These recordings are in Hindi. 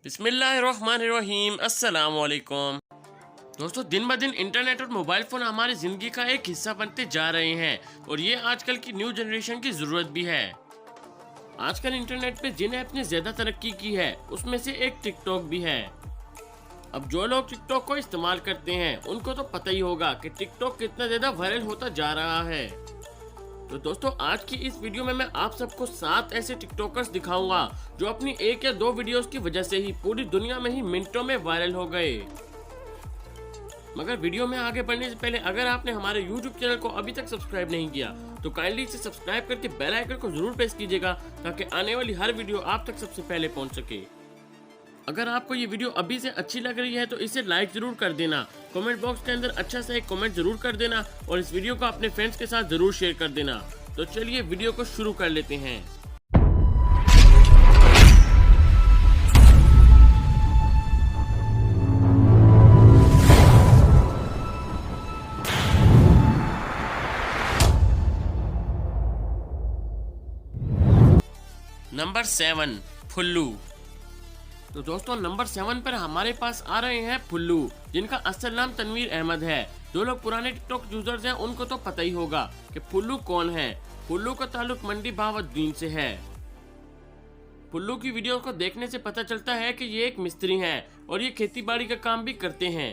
बिस्मिल्लाहिर्रहमानिर्रहीम अस्सलाम वालेकुम। दोस्तों, दिन ब दिन इंटरनेट और मोबाइल फ़ोन हमारी ज़िंदगी का एक हिस्सा बनते जा रहे हैं और ये आजकल की न्यू जनरेशन की ज़रूरत भी है। आजकल इंटरनेट पे जिन ऐप ने ज़्यादा तरक्की की है उसमें से एक टिकटॉक भी है। अब जो लोग टिकटॉक को इस्तेमाल करते हैं उनको तो पता ही होगा कि टिकटॉक कितना ज़्यादा वायरल होता जा रहा है। तो दोस्तों, आज की इस वीडियो में मैं आप सबको 7 ऐसे टिकटॉकर्स दिखाऊंगा जो अपनी 1 या 2 वीडियोस की वजह से ही पूरी दुनिया में ही मिनटों में वायरल हो गए। मगर वीडियो में आगे बढ़ने से पहले अगर आपने हमारे YouTube चैनल को अभी तक सब्सक्राइब नहीं किया तो काइंडली इसे सब्सक्राइब करके बेल आइकन को जरूर प्रेस कीजिएगा ताकि आने वाली हर वीडियो आप तक सबसे पहले पहुंच सके। अगर आपको ये वीडियो अभी से अच्छी लग रही है तो इसे लाइक जरूर कर देना, कमेंट बॉक्स के अंदर अच्छा सा एक कमेंट जरूर कर देना और इस वीडियो को अपने फ्रेंड्स के साथ जरूर शेयर कर देना। तो चलिए वीडियो को शुरू कर लेते हैं। नंबर 7, फुल्लू। तो दोस्तों, नंबर 7 पर हमारे पास आ रहे हैं फुल्लू, जिनका असल नाम तनवीर अहमद है। जो लोग पुराने टिकटॉक यूजर्स हैं उनको तो पता ही होगा कि फुल्लू कौन है। फुल्लू का ताल्लुक मंडी बहावुद्दीन से है। फुल्लू की वीडियो को देखने से पता चलता है कि ये एक मिस्त्री हैं और ये खेती बाड़ी का काम भी करते हैं।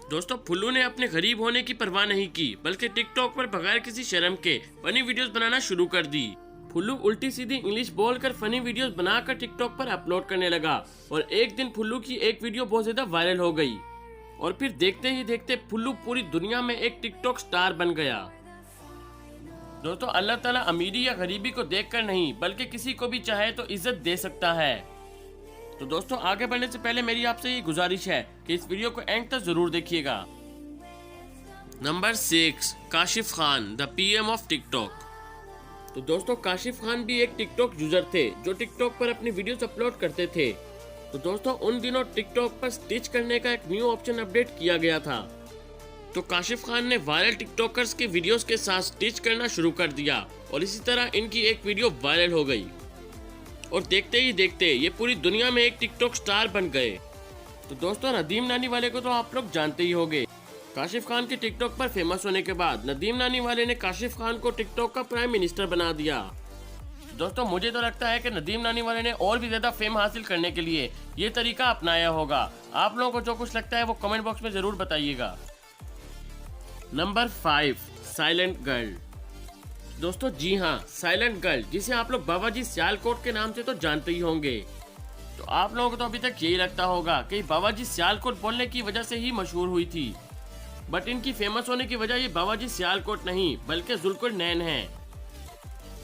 दोस्तों, फुल्लू ने अपने गरीब होने की परवाह नहीं की बल्कि टिकटॉक पर बगैर किसी शर्म के फनी वीडियोस बनाना शुरू कर दी। फुल्लू उल्टी सीधी इंग्लिश बोलकर फनी वीडियोस बनाकर टिकटॉक पर अपलोड करने लगा और एक दिन फुल्लू की एक वीडियो बहुत ज्यादा वायरल हो गई और फिर देखते ही देखते फुल्लू पूरी दुनिया में एक टिकटॉक स्टार बन गया। दोस्तों, अल्लाह ताला अमीरी या गरीबी को देखकर नहीं बल्कि किसी को भी चाहे तो इज्जत दे सकता है। तो दोस्तों, आगे बढ़ने से पहले मेरी आपसे ये गुजारिश है कि इस वीडियो को एंड तक जरूर देखिएगा। Number 6, Kashif Khan, the PM of TikTok. तो दोस्तों, काशिफ खान भी एक टिकटॉक यूजर थे जो टिकटॉक पर अपनी वीडियोस अपलोड करते थे। तो दोस्तों, उन दिनों टिकटॉक पर स्टिच करने का एक न्यू ऑप्शन अपडेट किया गया था। तो काशिफ खान ने वायरल टिकटॉकर्स के वीडियोस के साथ स्टिच करना शुरू कर दिया और इसी तरह इनकी एक वीडियो वायरल हो गई और देखते ही देखते ये पूरी दुनिया में एक टिकटॉक स्टार बन गए। तो दोस्तों, नदीम नानी वाले को तो आप लोग जानते ही होंगे। काशिफ खान के टिकटॉक पर फेमस होने के बाद नदीम नानी वाले ने काशिफ खान को टिकटॉक का प्राइम मिनिस्टर बना दिया। दोस्तों, मुझे तो लगता है कि नदीम नानी वाले ने और भी ज्यादा फेम हासिल करने के लिए ये तरीका अपनाया होगा। आप लोगों को जो कुछ लगता है वो कमेंट बॉक्स में जरूर बताइएगा। Number 5, silent girl. दोस्तों, जी हाँ, साइलेंट गर्ल, जिसे आप लोग बाबाजी सियालकोट के नाम से तो जानते ही होंगे। तो आप लोगों को तो अभी तक यही लगता होगा कि बाबाजी सियालकोट बोलने की वजह से ही मशहूर हुई थी, बट इनकी फेमस होने की वजह ये बाबाजी सियालकोट नहीं बल्कि जुल्करनैन है।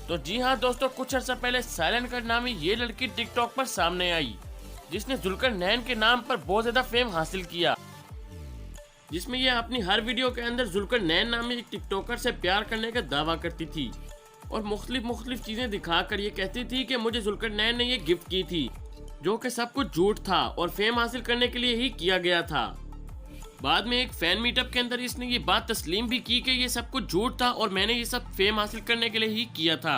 तो जी हाँ दोस्तों, कुछ अर्सा पहले साइलेंट गर्ल नामी ये लड़की टिकटॉक पर सामने आई जिसने जुल्करनैन के नाम पर बहुत ज्यादा फेम हासिल किया, जिसमें ये अपनी हर वीडियो के अंदर जुल्करनैन नामी एक टिकटॉकर से प्यार करने का दावा करती थी और मुख्तलिफ चीजें दिखाकर ये कहती थी कि मुझे जुल्करनैन ने ये गिफ्ट की थी, जो कि सब कुछ झूठ था और फेम हासिल करने के लिए ही किया गया था। बाद में एक फैन मीटअप के अंदर इसने ये बात तस्लीम भी की कि ये सब कुछ झूठ था और मैंने ये सब फेम हासिल करने के लिए ही किया था।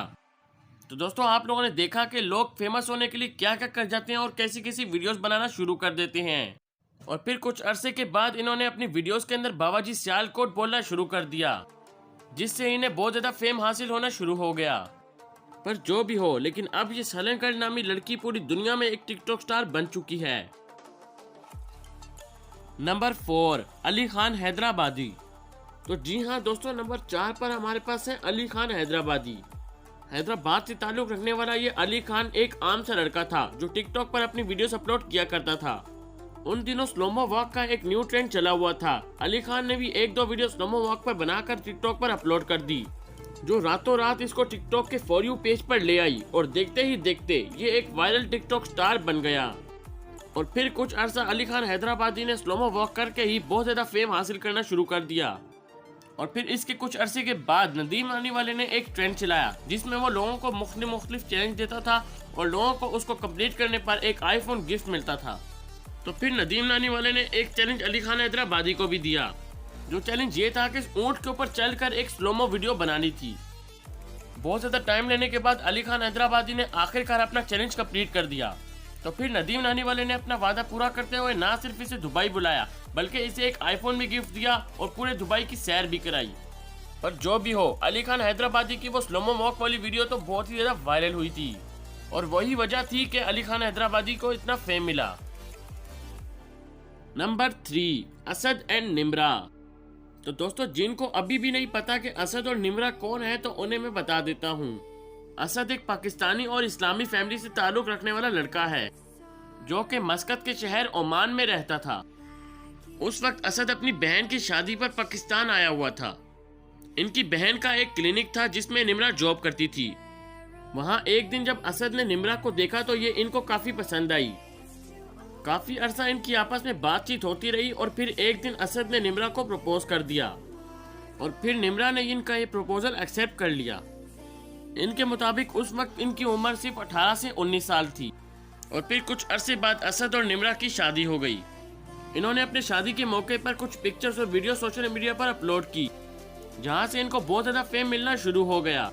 तो दोस्तों, आप लोगों ने देखा कि लोग फेमस होने के लिए क्या क्या कर जाते हैं और कैसी कैसी वीडियोस बनाना शुरू कर देते हैं और फिर कुछ अरसे के बाद इन्होंने अपनी वीडियोस के अंदर बाबाजी सियालकोट बोलना शुरू कर दिया, जिससे इन्हें बहुत ज्यादा फेम हासिल होना शुरू हो गया। पर जो भी हो, लेकिन अब ये साइलेंट गर्ल नामी लड़की पूरी दुनिया में एक टिकटॉक स्टार बन चुकी है। नंबर 4, अली खान हैदराबादी। तो जी हाँ दोस्तों, नंबर 4 पर हमारे पास है अली खान हैदराबादी। हैदराबाद से ताल्लुक रखने वाला ये अली खान एक आम सा लड़का था जो टिकटॉक पर अपनी वीडियोस अपलोड किया करता था। उन दिनों स्लोमो वॉक का एक न्यू ट्रेंड चला हुआ था। अली खान ने भी 1-2 वीडियो स्लोमो वॉक पर बनाकर टिकटॉक पर अपलोड कर दी, जो रातों रात इसको टिकटॉक के फॉर यू पेज पर ले आई और देखते ही देखते ये एक वायरल टिकटॉक स्टार बन गया। और फिर कुछ अरसा अली खान हैदराबादी ने स्लोमो वॉक करके ही बहुत ज्यादा फेम हासिल करना शुरू कर दिया। और फिर इसके कुछ अरसे के बाद नदीम नानी वाले ने एक ट्रेंड चलाया जिसमें वो लोगों को मुख्तलिफ चैलेंज देता था और लोगों को उसको कंप्लीट करने पर एक आईफोन गिफ्ट मिलता था। तो फिर नदीम नानी वाले ने एक चैलेंज अली खान हैदराबादी को भी दिया, जो चैलेंज ये था कि ऊंट के ऊपर चलकर एक स्लोमो वीडियो बनानी थी। बहुत ज्यादा टाइम लेने के बाद अली खान हैदराबादी ने आखिरकार अपना चैलेंज कंप्लीट कर दिया तो फिर नदीम नानी वाले ने अपना वादा पूरा करते हुए ना सिर्फ इसे दुबई बुलाया बल्कि इसे एक आईफोन भी गिफ्ट दिया और पूरे दुबई की सैर भी कराई। पर जो भी हो, अली खान हैदराबादी की वो स्लोमो वॉक वाली वीडियो तो बहुत ही ज्यादा वायरल हुई थी और वही वजह थी कि अली खान हैदराबादी को इतना फेम मिला। Number 3, Asad and Nimra. तो दोस्तों, जिनको अभी भी नहीं पता कि असद और निम्रा कौन है तो उन्हें मैं बता देता हूँ। असद एक पाकिस्तानी और इस्लामी फैमिली से ताल्लुक रखने वाला लड़का है जो कि मस्कत के शहर ओमान में रहता था। उस वक्त असद अपनी बहन की शादी पर पाकिस्तान आया हुआ था। इनकी बहन का एक क्लिनिक था जिसमें निम्रा जॉब करती थी। वहाँ एक दिन जब असद ने निम्रा को देखा तो ये इनको काफी पसंद आई। काफी अरसा इनकी आपस में बातचीत होती रही और फिर एक दिन असद ने निम्रा को प्रपोज कर दिया और फिर निम्रा ने इनका ये प्रपोजल एक्सेप्ट कर लिया। इनके मुताबिक उस वक्त इनकी उम्र सिर्फ 18 से 19 साल थी और फिर कुछ अरसे बाद असद और निम्रा की शादी हो गई। इन्होंने अपने शादी के मौके पर कुछ पिक्चर्स और वीडियो सोशल मीडिया पर अपलोड की, जहां से इनको बहुत ज्यादा फेम मिलना शुरू हो गया।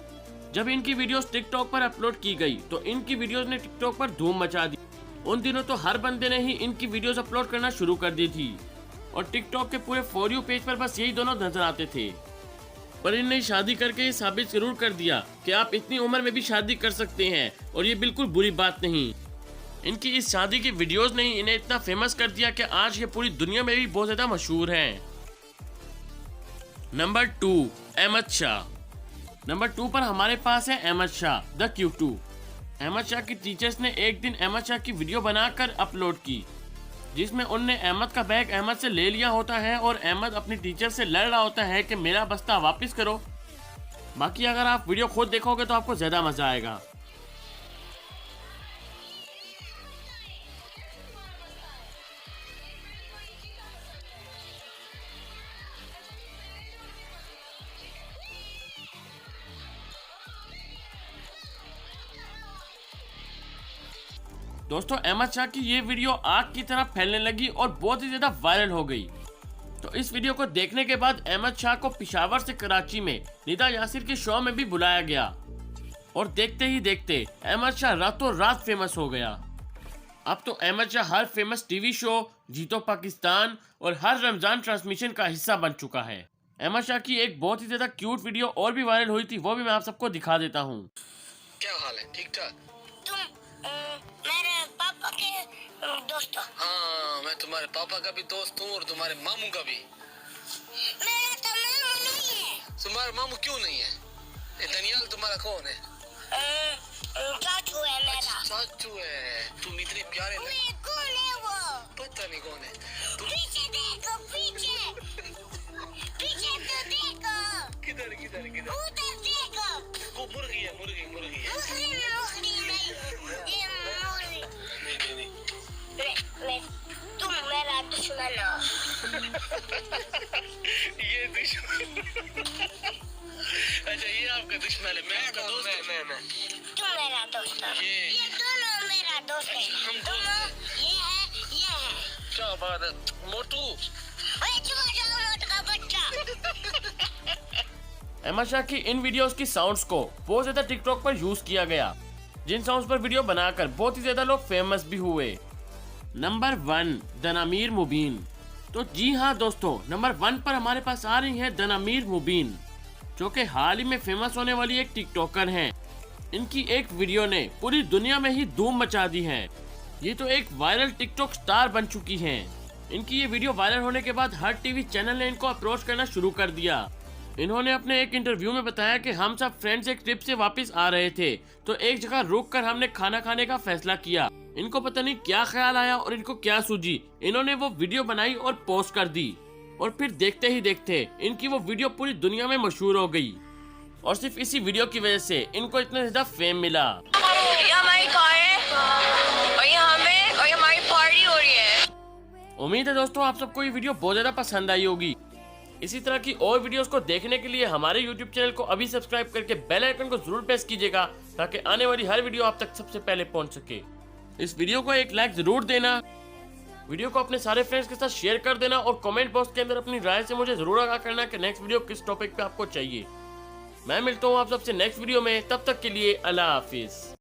जब इनकी वीडियोस टिकटॉक पर अपलोड की गई तो इनकी वीडियोस ने टिकटॉक पर धूम मचा दी। उन दिनों तो हर बंदे ने ही इनकी वीडियोस अपलोड करना शुरू कर दी थी और टिकटॉक के पूरे फॉर यू पेज पर बस यही दोनों नजर आते थे। पर इन्हें शादी करके ये साबित जरूर कर दिया कि आप इतनी उम्र में भी शादी कर सकते हैं और ये बिल्कुल बुरी बात नहीं। इनकी इस शादी की वीडियोस ने इन्हें इतना फेमस कर दिया कि आज ये पूरी दुनिया में भी बहुत ज्यादा मशहूर हैं। नंबर 2, अहमद शाह। नंबर 2 पर हमारे पास है अहमद शाह द Q2। अहमद शाह की टीचर्स ने एक दिन अहमद शाह की वीडियो बनाकर अपलोड की जिसमें उनने अहमद का बैग अहमद से ले लिया होता है और अहमद अपनी टीचर से लड़ रहा होता है कि मेरा बस्ता वापस करो। बाकी अगर आप वीडियो खुद देखोगे तो आपको ज्यादा मजा आएगा। दोस्तों, अहमद शाह की ये वीडियो आग की तरह फैलने लगी और बहुत ही ज्यादा वायरल हो गई। तो इस वीडियो को देखने के बाद अहमद शाह को पेशावर से कराची में निदा यासिर के शो में भी बुलाया गया और देखते ही देखते अहमद शाह रातों रात फेमस हो गया। अब तो अहमद शाह हर फेमस टीवी शो, जीतो पाकिस्तान और हर रमजान ट्रांसमिशन का हिस्सा बन चुका है। अहमद शाह की एक बहुत ही ज्यादा क्यूट वीडियो और भी वायरल हुई थी, वो भी मैं आप सबको दिखा देता हूँ। क्या हाल है? ठीक ठाक? मेरे पापा के दोस्त हो। हाँ, मैं तुम्हारे पापा का भी दोस्त हूँ और तुम्हारे मामू का भी। मेरा तो मामू नहीं है। तुम्हारा मामू क्यों नहीं है? ये दनियाल तुम्हारा कौन है? चाचू है मेरा। चाचू है। तुम इतने प्यारे लग... कौन है वो? पता नहीं कौन है। तुम... पीछे देखो, पीछे पीछे तो देखो। किधर किधर किधर? उधर देखो। वो मुर्गी है, मुर्गी मुर्गी है। मुर्गी नहीं, ये मुर्गी। नहीं मैं तुम मेरा दुश्मन हो। ये दुश्मन। अच्छा, ये आपका दुश्मन है, मैं आपका दोस्त हूँ। मैं तुम मेरा दोस्त हो। ये दोनों मेरा दोस्त है। हम दोनों ये है। क्या बात है मोटू? ओए चुप जाओ मोटू का बच्चा। अहमद शाह की इन वीडियोस की साउंड्स को बहुत ज्यादा टिकटॉक पर यूज किया गया, जिन साउंड्स पर वीडियो बनाकर बहुत ही ज्यादा लोग फेमस भी हुए। नंबर 1, दनामीर मुबीन। तो जी हाँ दोस्तों, नंबर 1 पर हमारे पास आ रही है दनामीर मुबीन, जो कि हाल ही में फेमस होने वाली एक टिकटॉकर हैं। इनकी एक वीडियो ने पूरी दुनिया में ही धूम मचा दी है। ये तो एक वायरल टिकटॉक स्टार बन चुकी हैं। इनकी ये वीडियो वायरल होने के बाद हर टीवी चैनल ने इनको अप्रोच करना शुरू कर दिया। इन्होंने अपने एक इंटरव्यू में बताया कि हम सब फ्रेंड्स एक ट्रिप से वापस आ रहे थे तो एक जगह रुक कर हमने खाना खाने का फैसला किया। इनको पता नहीं क्या ख्याल आया और इनको क्या सूझी, इन्होंने वो वीडियो बनाई और पोस्ट कर दी और फिर देखते ही देखते इनकी वो वीडियो पूरी दुनिया में मशहूर हो गई और सिर्फ इसी वीडियो की वजह से इनको इतना ज्यादा फेम मिला। ये हमारी कार है और ये हमारी पार्टी हो रही है। उम्मीद है दोस्तों आप सबको ये वीडियो बहुत ज्यादा पसंद आई होगी। इसी तरह की और वीडियोस को देखने के लिए हमारे YouTube चैनल को अभी सब्सक्राइब करके बेल आइकन को जरूर प्रेस कीजिएगा ताकि आने वाली हर वीडियो आप तक सबसे पहले पहुंच सके। इस वीडियो को एक लाइक जरूर देना, वीडियो को अपने सारे फ्रेंड्स के साथ शेयर कर देना और कमेंट बॉक्स के अंदर अपनी राय से मुझे जरूर आगाह करना कि नेक्स्ट वीडियो किस टॉपिक पे आपको चाहिए। मैं मिलता हूँ आप सबसे नेक्स्ट वीडियो में, तब तक के लिए अल्लाह हाफिज।